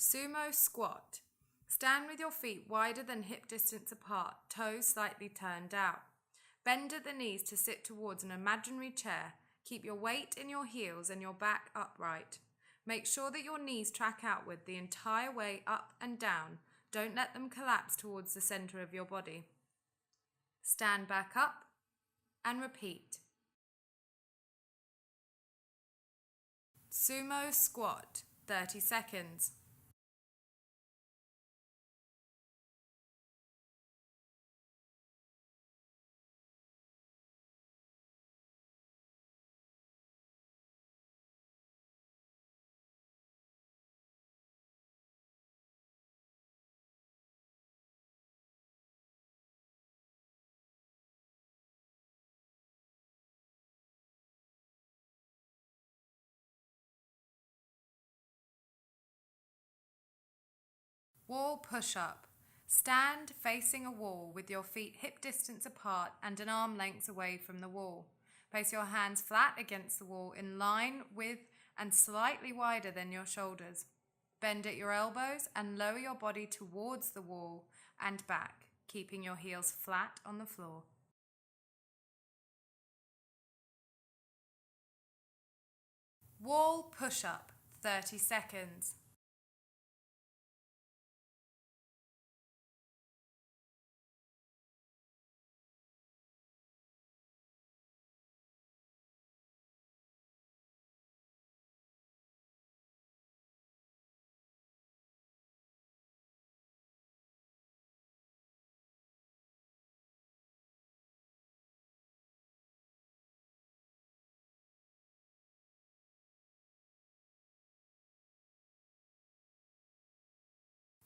Sumo squat. Stand with your feet wider than hip distance apart, toes slightly turned out. Bend at the knees to sit towards an imaginary chair. Keep your weight in your heels and your back upright. Make sure that your knees track outward the entire way up and down. Don't let them collapse towards the center of your body. Stand back up and repeat. Sumo squat, 30 seconds. Wall push-up. Stand facing a wall with your feet hip distance apart and an arm length away from the wall. Place your hands flat against the wall in line with and slightly wider than your shoulders. Bend at your elbows and lower your body towards the wall and back, keeping your heels flat on the floor. Wall push-up, 30 seconds.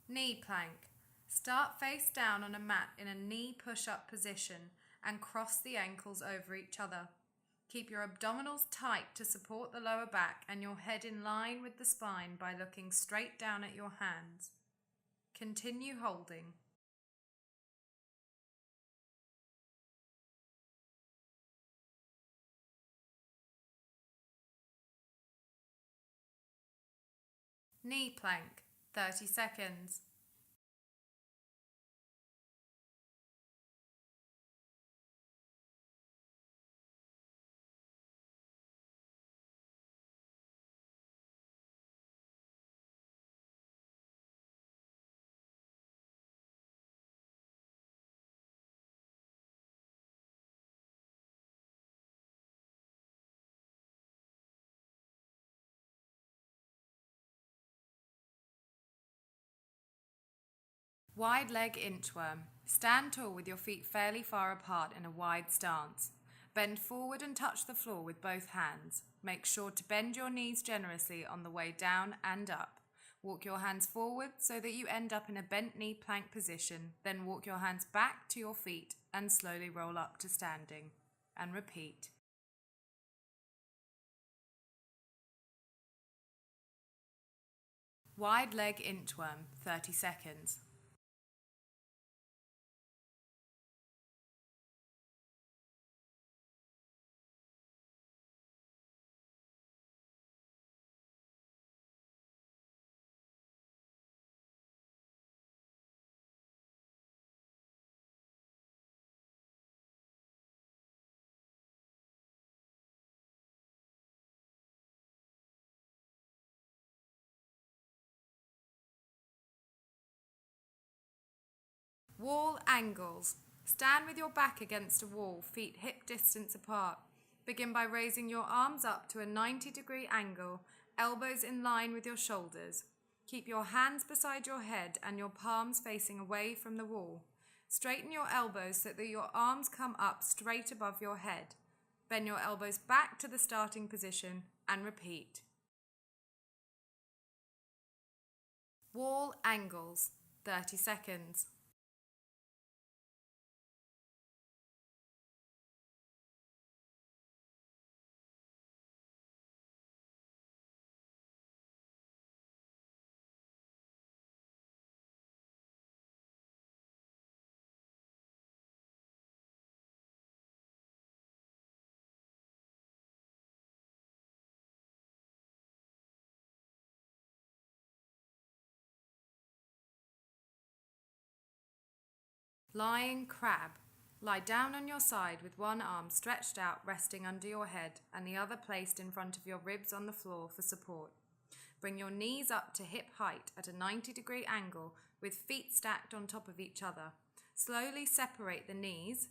Knee plank. Start face down on a mat in a knee push-up position and cross the ankles over each other. Keep your abdominals tight to support the lower back and your head in line with the spine by looking straight down at your hands. Continue holding. Knee plank, 30 seconds. Wide leg inchworm. Stand tall with your feet fairly far apart in a wide stance. Bend forward and touch the floor with both hands. Make sure to bend your knees generously on the way down and up. Walk your hands forward so that you end up in a bent knee plank position, then walk your hands back to your feet and slowly roll up to standing. And repeat. Wide leg inchworm, 30 seconds. Wall angles. Stand with your back against a wall, feet hip distance apart. Begin by raising your arms up to a 90-degree angle, elbows in line with your shoulders. Keep your hands beside your head and your palms facing away from the wall. Straighten your elbows so that your arms come up straight above your head. Bend your elbows back to the starting position and repeat. Wall angles, 30 seconds. Lying crab. Lie down on your side with one arm stretched out resting under your head and the other placed in front of your ribs on the floor for support. Bring your knees up to hip height at a 90-degree angle with feet stacked on top of each other. Slowly separate the knees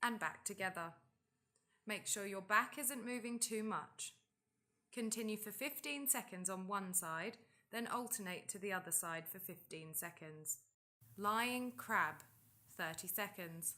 and back together. Make sure your back isn't moving too much. Continue for 15 seconds on one side, then alternate to the other side for 15 seconds. Lying crab, 30 seconds.